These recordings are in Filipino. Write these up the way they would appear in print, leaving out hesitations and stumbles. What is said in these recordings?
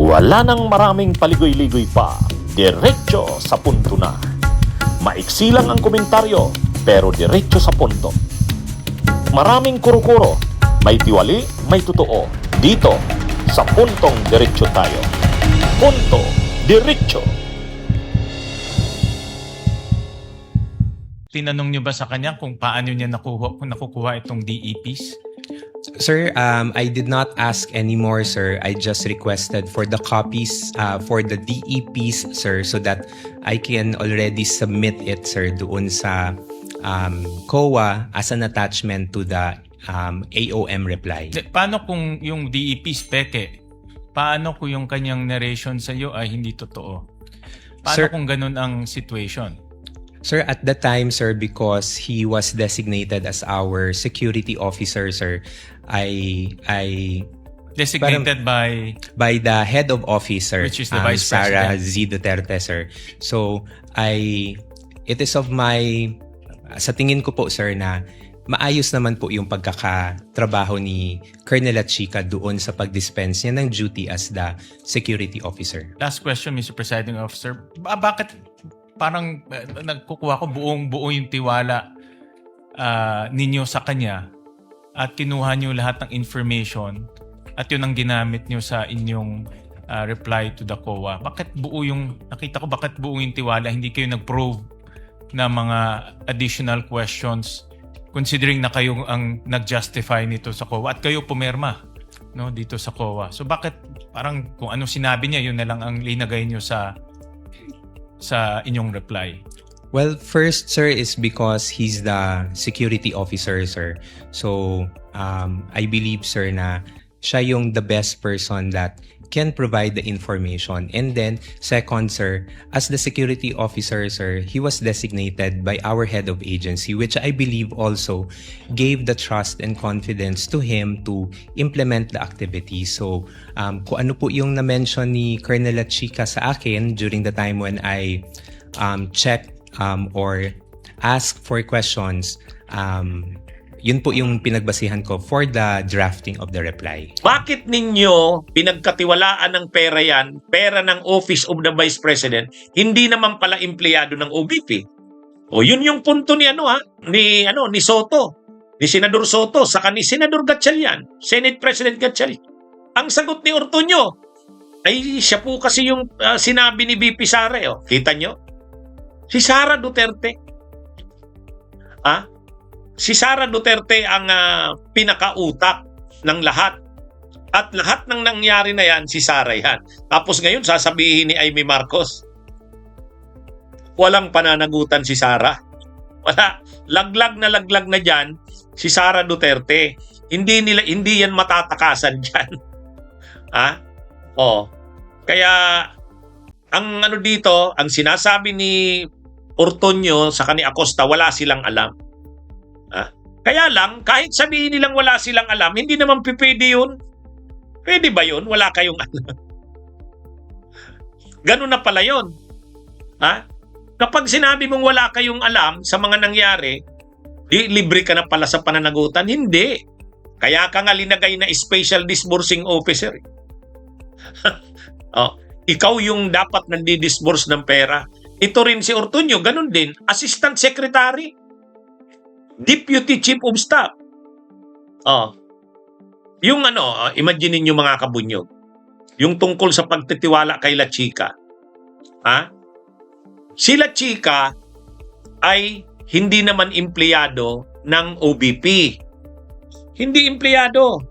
Wala nang maraming paligoy-ligoy pa, diretso sa punto na. Maiksi lang ang komentaryo, pero diretso sa punto. Maraming kuro-kuro, may tiwali, may totoo. Dito, sa puntong diretso tayo. Punto, diretso. Tinanong niyo ba sa kanya kung paano niya nakukuha itong DEPs? Sir, I did not ask anymore, sir. I just requested for the copies for the DEPs, sir, so that I can already submit it, sir, doon sa COA as an attachment to the AOM reply. Paano kung yung DEPs peke? Paano kung yung kanyang narration sa iyo ay hindi totoo? Paano Sir, kung ganun ang situation? Sir, at the time, sir, because he was designated as our security officer, sir, I Designated by the head of office, sir, which is the Vice Sara President. Z. Duterte, sir. So, it is of my, sa tingin ko po, sir, na maayos naman po yung pagkakatrabaho ni Colonel Chica doon sa pag-dispense niya ng duty as the security officer. Last question, Mr. Presiding Officer. Bakit parang nagkukuha ko buong-buo yung tiwala ninyo sa kanya at kinuha nyo lahat ng information at yun ang ginamit nyo sa inyong reply to the COA? Bakit buo yung, nakita ko bakit buo yung tiwala, hindi kayo nag-probe na mga additional questions considering na kayo ang nag-justify nito sa COA at kayo pumirma, no, dito sa COA. So bakit parang kung anong sinabi niya, yun na lang ang linagay nyo sa inyong reply? Well, first, sir, is because he's the security officer, sir. So, I believe, sir, na siya yung the best person that can provide the information. And then, second, sir, as the security officer, sir, he was designated by our head of agency, which I believe also gave the trust and confidence to him to implement the activity. So, kung ano po yung na-mention ni Colonel Chica sa akin during the time when I checked or asked for questions, yun po yung pinagbasihan ko for the drafting of the reply. Bakit ninyo pinagkatiwalaan ng pera yan, pera ng Office of the Vice President, hindi naman pala empleyado ng OVP? O yun yung punto ni ni Soto, ni Senador Soto, saka ni Senador Gatchalian, Senate President Gatchalian. Ang sagot ni Ortuño ay siya po kasi yung sinabi ni VP Sara, kita nyo? Si Sara Duterte. Si Sara Duterte ang pinakautak ng lahat. At lahat ng nangyari na yan, si Sara yan. Tapos ngayon, sasabihin ni Amy Marcos, walang pananagutan si Sara. Wala. Laglag na dyan si Sara Duterte. Hindi yan matatakasan dyan. Kaya, ang dito, ang sinasabi ni Ortuño sa ni Acosta, wala silang alam. Kaya lang, kahit sabihin nilang wala silang alam, hindi naman pwede yun. Pwede ba yun? Wala kayong alam. Ganun na pala yun. Kapag sinabi mong wala kayong alam sa mga nangyari, libre ka na pala sa pananagutan? Hindi. Kaya ka nga linagay na special disbursing officer. Ikaw yung dapat nandi-disburse ng pera. Ito rin si Ortuño, ganun din. Assistant Secretary. Deputy Chief of Staff. Yung imagine niyo mga kabunyog. Yung tungkol sa pagtitiwala kay La Chica. Si La Chica ay hindi naman empleyado ng OBP. Hindi empleyado.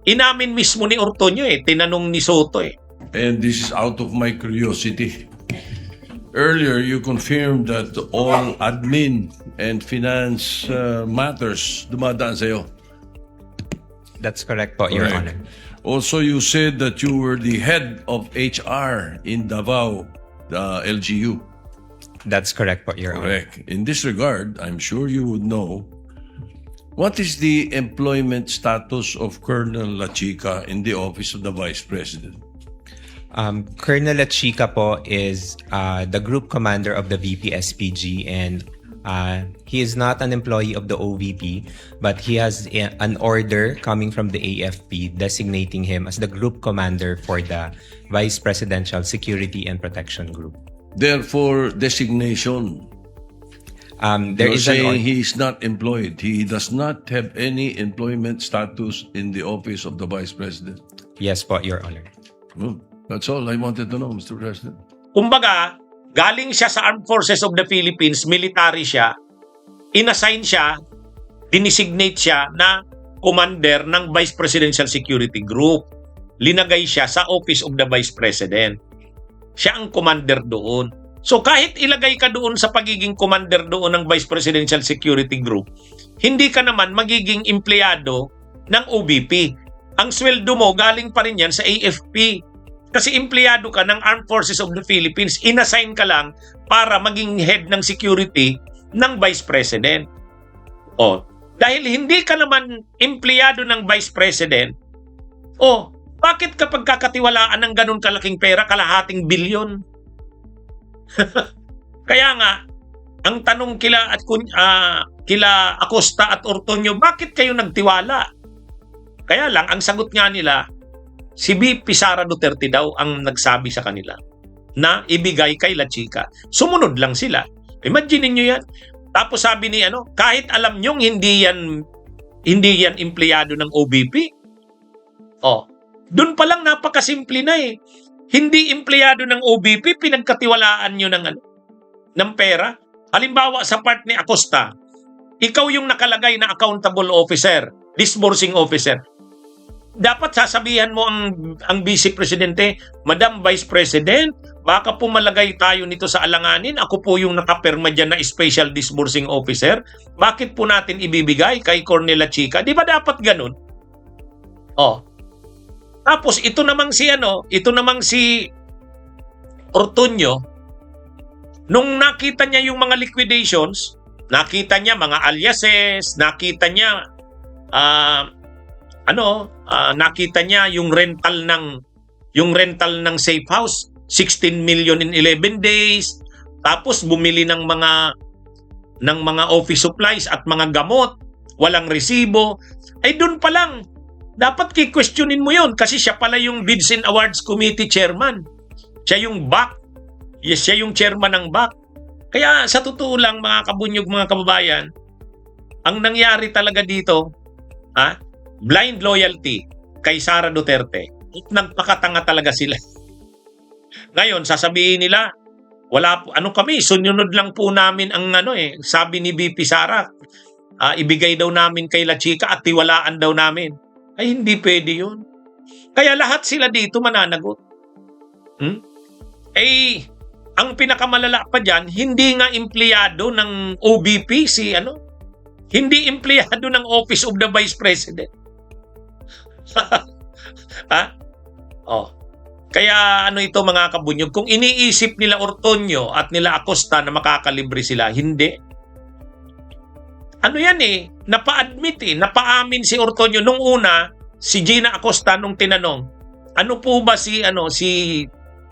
Inamin mismo ni Ortuño tinanong ni Soto And this is out of my curiosity. Earlier, you confirmed that all admin and finance matters dumadaan sa'yo. That's correct po, Your Honor. Also, you said that you were the head of HR in Davao, the LGU. That's correct po, Your Honor. Correct. In this regard, I'm sure you would know, what is the employment status of Colonel La Chica in the Office of the Vice President? Colonel Chica po is the group commander of the VP-SPG and He is not an employee of the OVP, but he has an order coming from the AFP designating him as the group commander for the Vice Presidential Security and Protection Group. Therefore, designation. There You're is an saying he is not employed. He does not have any employment status in the office of the Vice President. Yes po, Your Honor. That's all I wanted to know, Mr. President. Kumbaga, galing siya sa Armed Forces of the Philippines, military siya, inassign siya, dinesignate siya na commander ng Vice Presidential Security Group. Linagay siya sa Office of the Vice President. Siya ang commander doon. So kahit ilagay ka doon sa pagiging commander doon ng Vice Presidential Security Group, hindi ka naman magiging empleyado ng OBP. Ang sweldo mo galing pa rin yan sa AFP. Kasi empleyado ka ng Armed Forces of the Philippines, inassign ka lang para maging head ng security ng Vice President. O, dahil hindi ka naman empleyado ng Vice President, bakit kapag kakatiwalaan ng ganun kalaking pera, kalahating bilyon? Kaya nga, ang tanong kila Acosta at Ortonio, bakit kayo nagtiwala? Kaya lang, ang sagot nga nila, si VP Sara Duterte daw ang nagsabi sa kanila na ibigay kay La Chica. Sumunod lang sila. Imagine niyo yan. Tapos sabi ni kahit alam niyong hindi yan empleyado ng OBP. Doon pa lang napakasimple na eh. Hindi empleyado ng OBP, pinagkatiwalaan nyo ng pera. Halimbawa sa part ni Acosta, ikaw yung nakalagay na accountable officer, disbursing officer. Dapat sasabihan mo ang Vice Presidente, Madam Vice President, baka po malagay tayo nito sa alanganin. Ako po yung nakapirma dyan na Special Disbursing Officer. Bakit po natin ibibigay kay Cornelia Chica? Di ba dapat ganun? Tapos ito namang si Ortonio, nung nakita niya yung mga liquidations, nakita niya mga aliases, nakita niya nakita niya yung rental ng safe house, 16 million in 11 days. Tapos bumili ng mga office supplies at mga gamot, walang resibo. Ay doon pa lang dapat ki-questionin mo yon kasi siya pala yung Bids and Awards Committee Chairman. Siya yung BAC. Yes, siya yung chairman ng BAC. Kaya sa totoo lang mga kabunyog, mga kababayan, ang nangyari talaga dito, blind loyalty kay Sara Duterte. Nagpakatanga talaga sila. Ngayon, sasabihin nila, kami, sunod lang po namin ang sabi ni VP Sara, ibigay daw namin kay La Chica at tiwalaan daw namin. Ay, hindi pwede yun. Kaya lahat sila dito mananagot. Ang pinakamalala pa dyan, hindi nga empleyado ng OBP hindi empleyado ng Office of the Vice President. Kaya ito mga kabunyog, kung iniisip nila Ortonio at nila Acosta na makakalibre sila, hindi. Napa-admit, si Ortonio nung una, si Gina Acosta nung tinanong, ano po ba si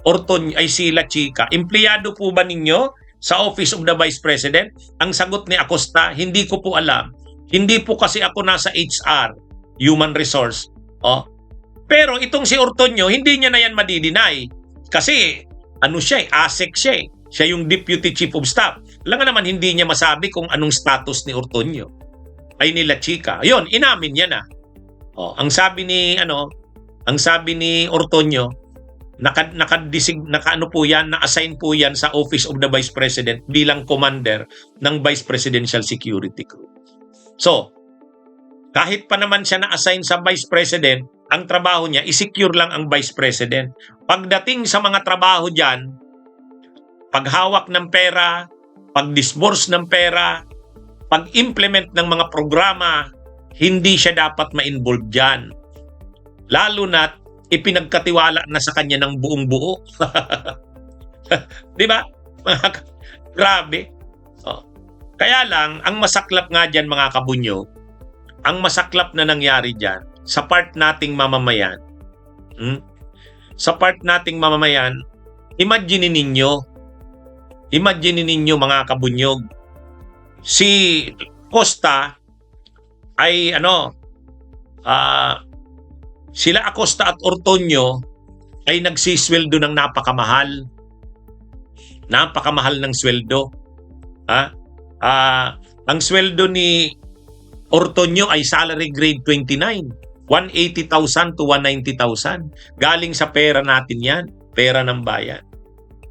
Ortonio ay si La Chica, empleyado po ba ninyo sa Office of the Vice President? Ang sagot ni Acosta, hindi ko po alam. Hindi po kasi ako nasa HR, Human Resource. Pero itong si Ortonio, hindi niya na yan madideny. Kasi ASEC siya eh. Siya yung Deputy Chief of Staff. Lang naman hindi niya masabi kung anong status ni Ortonio. Ay ni La Chica. Ayun, inamin niya na. Ang sabi ni Ortonio, na-assign po yan sa Office of the Vice President bilang commander ng Vice Presidential Security Group. So, kahit pa naman siya na-assign sa Vice President, ang trabaho niya, i-secure lang ang Vice President. Pagdating sa mga trabaho dyan, paghawak ng pera, pag-disburse ng pera, pag-implement ng mga programa, hindi siya dapat ma-involve dyan. Lalo na't ipinagkatiwala na sa kanya ng buong buo. Di ba? Grabe. Kaya lang, ang masaklap nga dyan mga kabunyo, ang masaklap na nangyari dyan, sa part nating mamamayan, imagine ninyo mga kabunyog, si Acosta ay sila Acosta at Ortonio ay nagsisweldo ng napakamahal. Napakamahal ng sweldo. Ang sweldo ni Ortonio ay salary grade 29. 180,000 to 190,000. Galing sa pera natin yan. Pera ng bayan.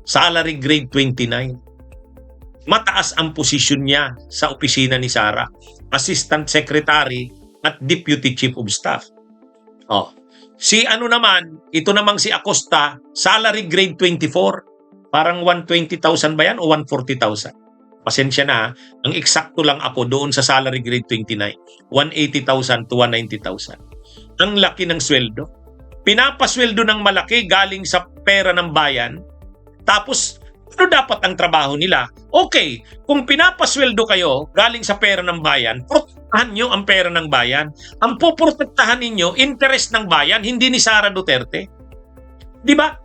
Salary grade 29. Mataas ang posisyon niya sa opisina ni Sara. Assistant Secretary at Deputy Chief of Staff. Si ito namang si Acosta, salary grade 24. Parang 120,000 ba yan o 140,000? Pasensya na, ang eksakto lang ako doon sa salary grade 29. 180,000 to 190,000. Ang laki ng sweldo. Pinapasweldo ng malaki galing sa pera ng bayan. Tapos, ano dapat ang trabaho nila? Okay, kung pinapasweldo kayo galing sa pera ng bayan, protektahan nyo ang pera ng bayan. Ang poprotektahan ninyo, interest ng bayan, hindi ni Sara Duterte. Di ba?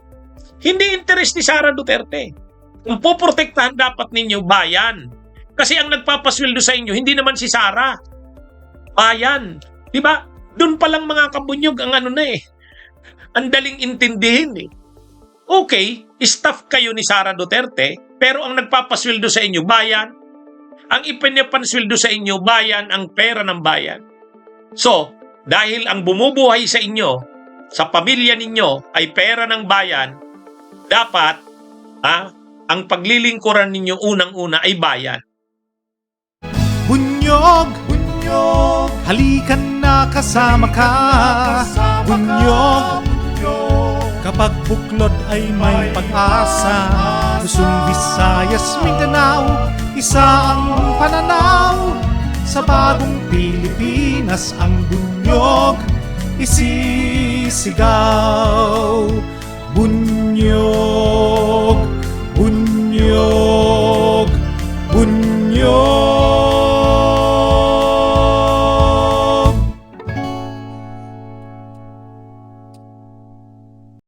Hindi interest ni Sara Duterte. Kung poprotektahan dapat ninyo, bayan. Kasi ang nagpapasweldo sa inyo, hindi naman si Sara. Bayan. Di ba? Doon pa lang mga kabunyog ang ang daling intindihin eh. Okay, staff kayo ni Sara Duterte, pero ang nagpapasweldo sa inyo, bayan. Ang ipinapansweldo sa inyo, bayan, ang pera ng bayan. So, dahil ang bumubuhay sa inyo, sa pamilya ninyo, ay pera ng bayan, dapat, ang paglilingkuran ninyo unang-una ay bayan. Bunyog, bunyog, halikan na kasama ka. Bunyog, kapag buklod ay may pag-asa. Luzon, Visayas, Mindanao, isa ang pananaw. Sa bagong Pilipinas ang bunyog isisigaw. Bunyog.